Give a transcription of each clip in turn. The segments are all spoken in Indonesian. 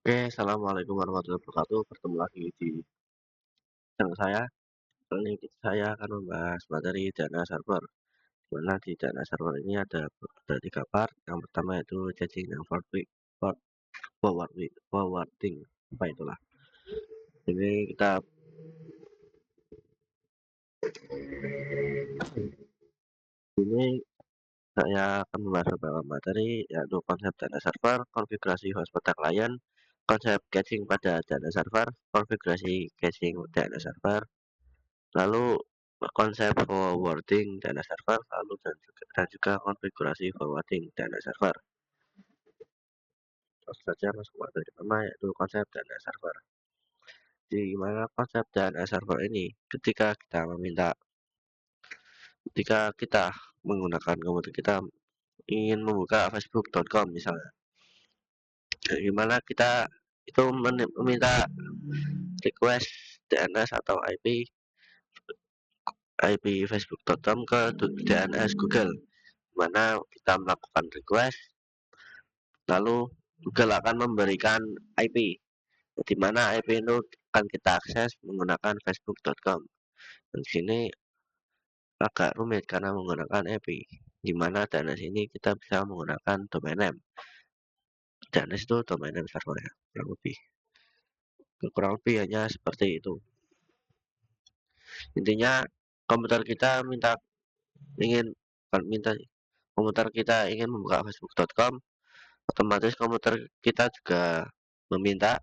Oke, assalamualaikum warahmatullahi wabarakatuh. Bertemu lagi di channel saya. Kali ini saya akan membahas materi dana server. Di mana di dana server ini ada 3 part. Yang pertama itu caching dan forwarding. Apa itulah? Ini saya akan membahas beberapa materi, yaitu konsep dana server, konfigurasi host pada klien, konsep caching pada dana server, konfigurasi caching dana server, lalu konsep forwarding dana server, lalu dan juga konfigurasi forwarding dana server. Langsung saja masuk materi pertama, yaitu konsep dana server. Di mana konsep dana server ini, ketika kita menggunakan komputer kita ingin membuka facebook.com misalnya, gimana kita itu meminta request DNS atau IP facebook.com ke DNS Google, mana kita melakukan request, lalu Google akan memberikan IP, di mana IP itu akan kita akses menggunakan facebook.com. Di sini agak rumit karena menggunakan IP, di mana DNS ini kita bisa menggunakan domain name. DNS itu domain name server ya, kurang lebih hanya seperti itu. Intinya komputer kita komputer kita ingin membuka facebook.com, otomatis komputer kita juga meminta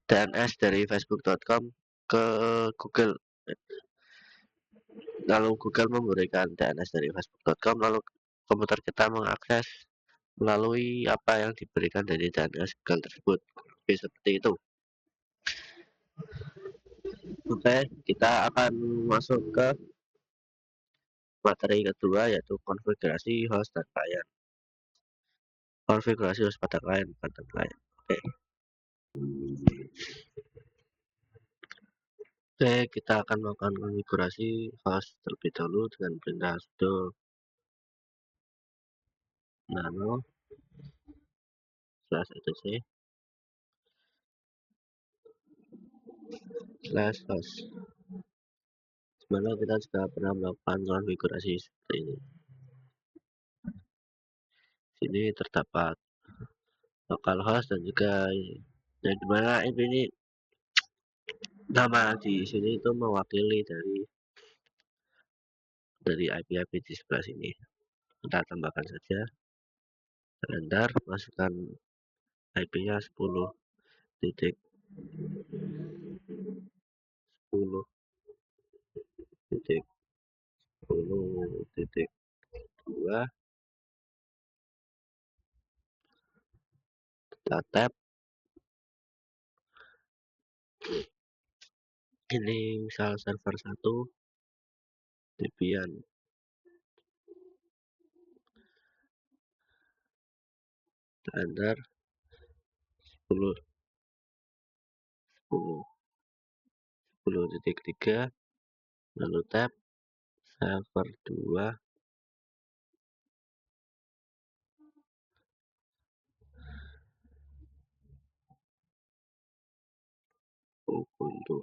DNS dari facebook.com ke Google, lalu Google memberikan DNS dari facebook.com, lalu komputer kita mengakses melalui apa yang diberikan dari DNS Google tersebut. Seperti itu. Oke, kita akan masuk ke materi kedua, yaitu konfigurasi host dan klien. Konfigurasi host pada klien. Oke. Oke, kita akan melakukan konfigurasi host terlebih dahulu dengan perintah sudo nano /etc/host. Sebenarnya kita juga pernah melakukan konfigurasi seperti ini. Sini terdapat localhost dan juga yang dimana ini nama di sini itu mewakili dari IP di sebelah sini. Kita tambahkan saja, enter, masukkan IP-nya 10.10.10.2. Kita tab. Ini misal server 1 Debian. Enter 10.3, lalu tab server 2 Ubuntu.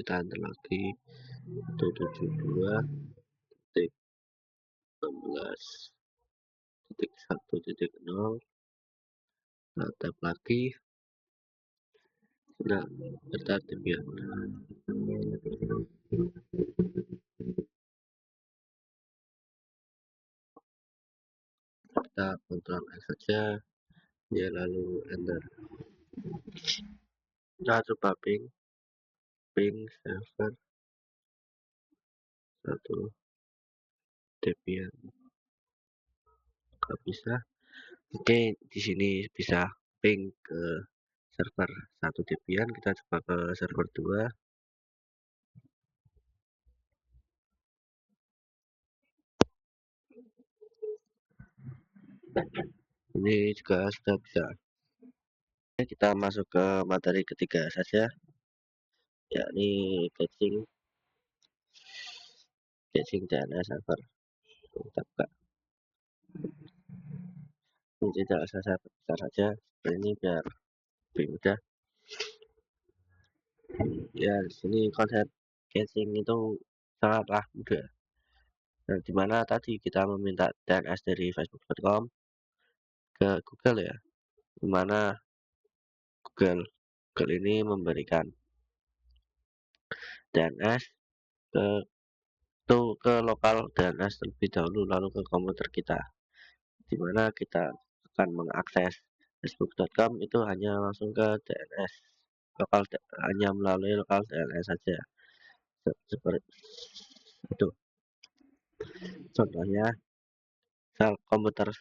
Kita enter lagi 172.16.1.0. Nah, tab lagi. Nah, kita Debian. Kita Ctrl X saja, ya, lalu enter. Kita coba ping. ping server 1 Debian. Nggak bisa. Oke, di sini bisa ping ke server 1 Debian, kita coba ke server 2. Ini juga sudah bisa. Kita masuk ke materi ketiga saja, yakni caching DNS server. Kita buka. Ini tidak usah saya besar saja, ini biar lebih mudah. Ya, di sini konsep caching itu sangatlah mudah. Nah, dimana tadi kita meminta DNS dari facebook.com ke Google ya, dimana Google ini memberikan DNS ke ke lokal DNS terlebih dahulu, lalu ke komputer kita, dimana kita akan mengakses facebook.com itu hanya langsung ke DNS lokal, hanya melalui lokal DNS saja. Seperti itu contohnya. Misal komputer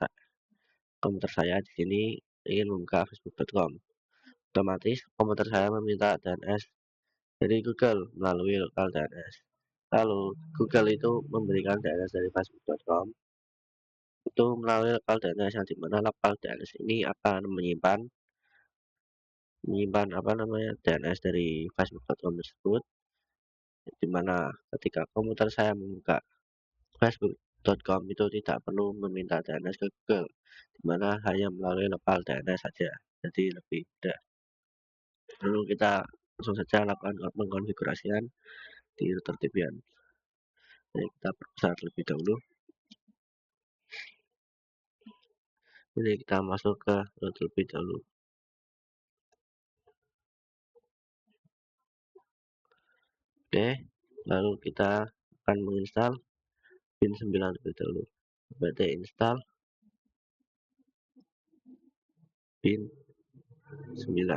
saya di sini ingin membuka facebook.com, otomatis komputer saya meminta DNS dari Google melalui lokal DNS. Lalu Google itu memberikan DNS dari facebook.com itu melalui lokal DNS, yang dimana lokal DNS ini akan menyimpan menyimpan apa namanya DNS dari facebook.com tersebut, dimana ketika komputer saya membuka facebook.com itu tidak perlu meminta DNS ke Google, dimana hanya melalui lokal DNS saja, jadi lebih mudah. Lalu kita langsung saja lakukan pengkonfigurasian di router Debian. Jadi kita perbesar terlebih dahulu. Jadi kita masuk ke router terlebih dahulu. Oke, lalu kita akan menginstal pin 9 terlebih dahulu. Berarti install pin 9.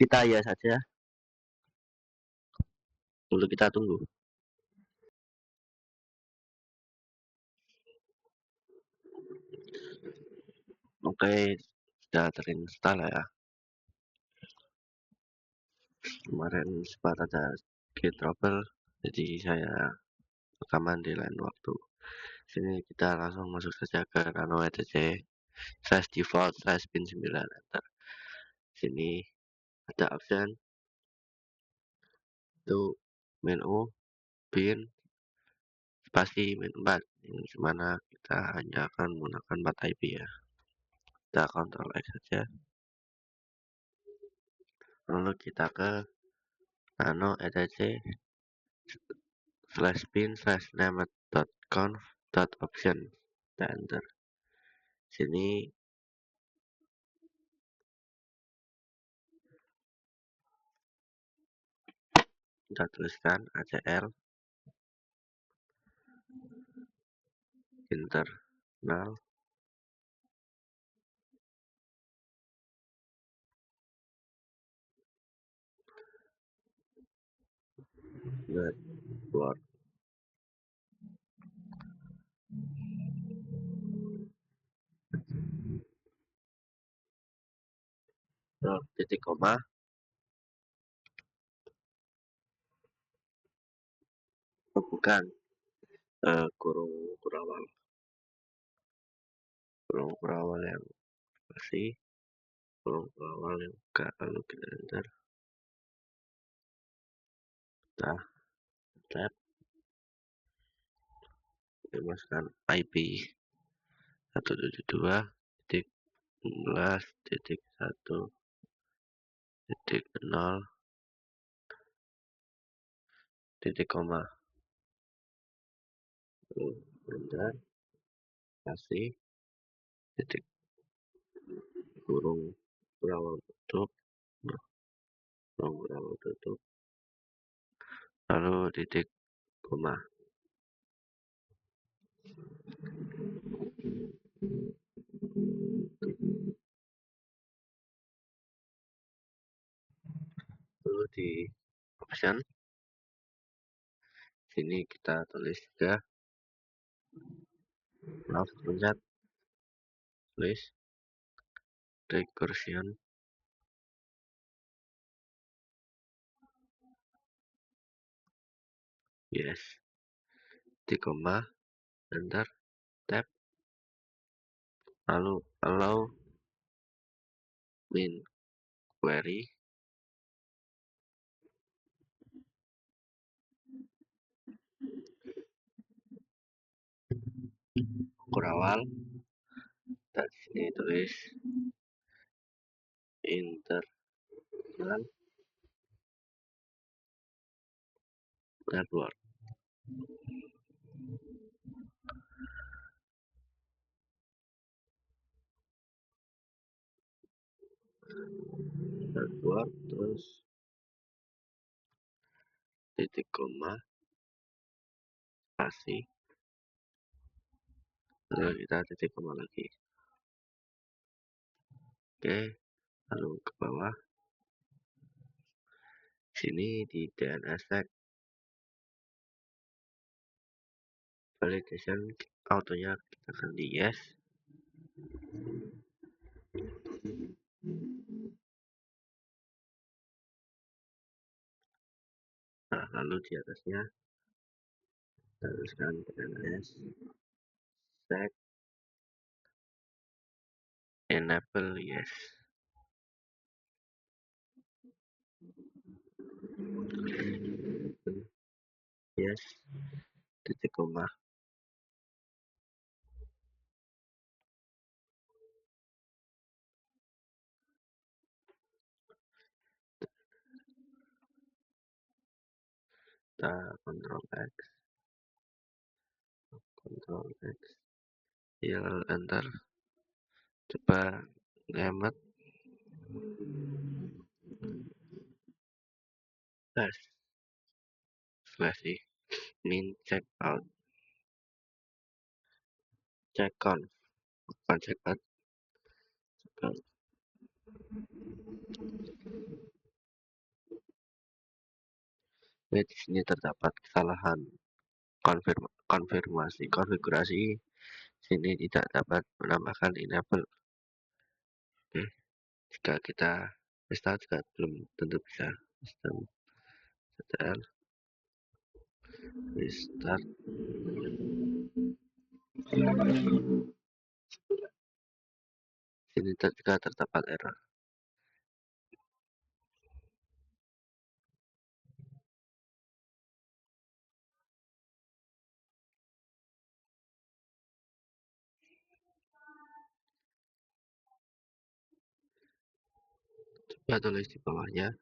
Kita ya saja, lalu kita tunggu. Oke, sudah terinstall ya. Kemarin sempat ada sedikit trouble, jadi saya rekaman di lain waktu. Sini kita langsung masuk saja ke nano etc/default/pin9, enter. Sini ada option itu menu pin spasi min 4, yang dimana kita hanya akan menggunakan 4 IP ya. Kita Ctrl X saja, lalu kita ke nano etc/pin/name.conf.option, kita enter. Sini kita tuliskan ACL internal network. Titik koma, bukan kurung kurawal, yang bersih, kurung kurawal yang buka, lalu kita enter. Kita tab, kita masukkan IP 172.11.0 enter, kasih titik kurung kurawal tutup, kurung kurawal tutup, lalu titik koma. dulu di option. Sini kita tulis juga mouse pencet tulis recursion, yes, di koma, enter, tab, lalu allow min query, kurawal, dan sini tulis internal network. Network terus titik koma spasi, lalu kita titik koma lagi. Oke, lalu ke bawah sini di DNS tag validation autonya kita ganti yes. Nah, lalu di atasnya kita tuliskan DNS tag enable yes. Yes, titik koma. Kita Ctrl X, Ctrl X, ya enter. Coba ngemet slash min check out check on bukan check out. Di sini terdapat kesalahan konfigurasi. Sini tidak dapat menambahkan enable. Oke, jika kita restart juga belum tentu bisa. Sistem ctl restart. Sini juga terdapat error. Coba tulis di bawahnya.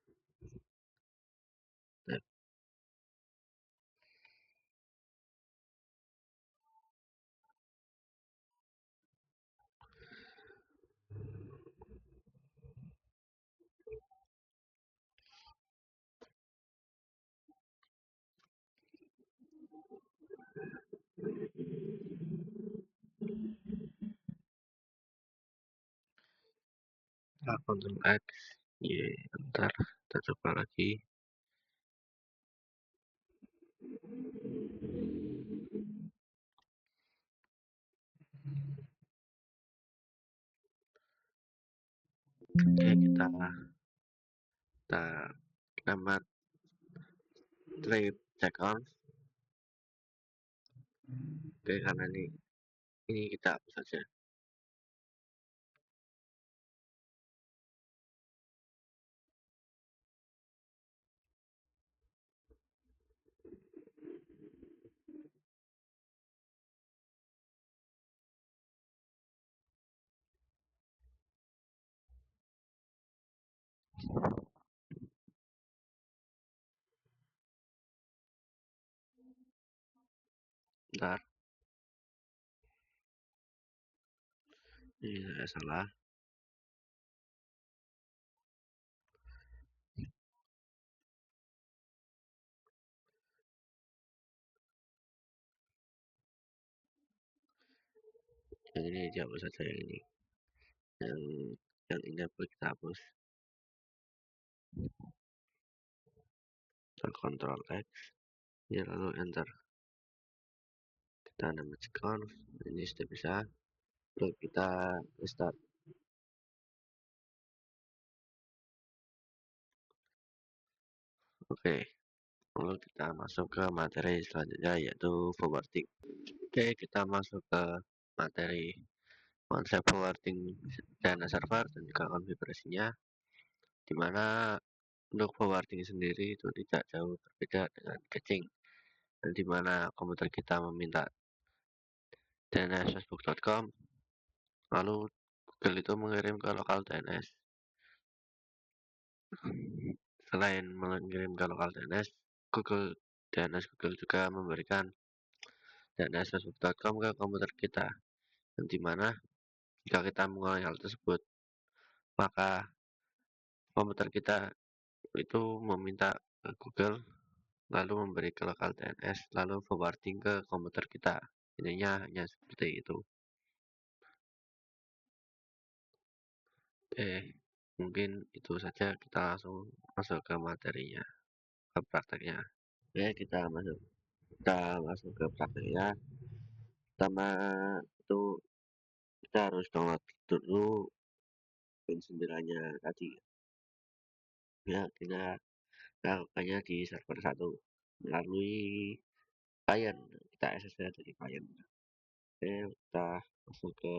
Ctrl X, Y, enter. Kita coba lagi. Oke, kita nama trip check on. Oke, karena ini kita hapus saja. Bentar, ini saya salah. Yang ini dihapus saja, yang ini. Yang ini kita hapus. Ctrl X, ya lalu enter. Kita damage conf, ini sudah bisa. Lalu kita restart. Oke, lalu kita masuk ke materi selanjutnya yaitu forwarding. Oke, kita masuk ke materi konsep forwarding dana server dan juga konfigurasinya, di mana untuk forwarding sendiri itu tidak jauh berbeda dengan caching, dan di mana komputer kita meminta DNS facebook.com, lalu Google itu mengirim ke lokal DNS. Selain mengirim ke lokal DNS, Google juga memberikan DNS facebook.com ke komputer kita, dan di mana jika kita mengulangi hal tersebut, maka komputer kita itu meminta ke Google lalu memberi ke lokal DNS lalu forwarding ke komputer kita. Intinya hanya seperti itu. Oke, mungkin itu saja, kita langsung masuk ke materinya, ke prakteknya. Oke, kita masuk ke prakteknya. Pertama itu kita harus download dulu pin 9-nya tadi. Ya, kita lakukannya di server 1 melalui client. Kita access dari client. Oke, kita masuk ke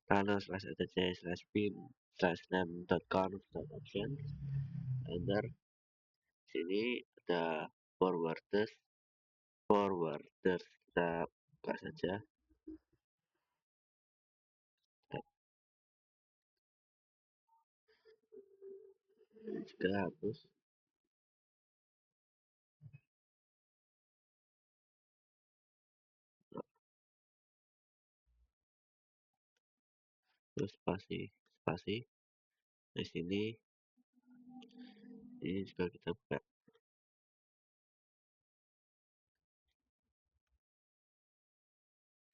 /etc/pin/name.conf.option, enter. Sini ada forwarders kita buka saja, juga hapus. Terus spasi di sini, ini juga kita buka.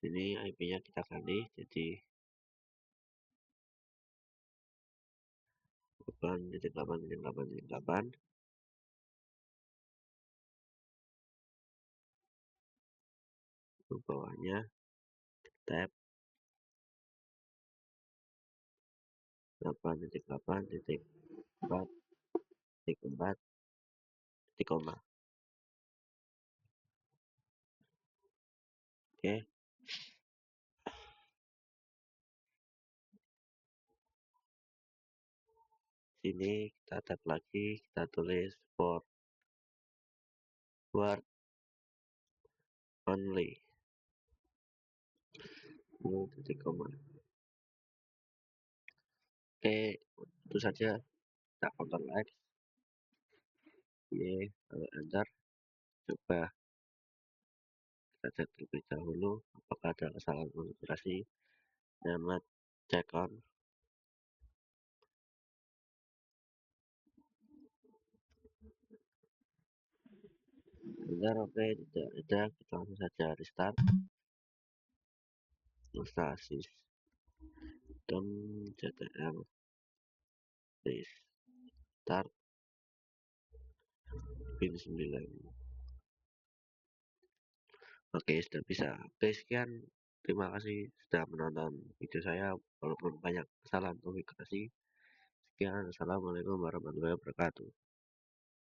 Ini IP-nya kita ganti jadi 8.8.8.8. Ke bawahnya tab 8.8.4.4 titik koma. Oke, sini kita tab lagi, kita tulis forward only titik koma. Oke, itu saja. Kita Ctrl X, Y, lalu enter. Coba kita cek terlebih dahulu apakah ada kesalahan konfigurasi. Nama check on. Benar, oke, tidak ada. Kita langsung saja restart. Installasi sistem CTL restart pin 9. Oke, sudah bisa. Oke, sekian. Terima kasih sudah menonton video saya walaupun banyak kesalahan konfigurasi. Sekian, assalamualaikum warahmatullahi wabarakatuh.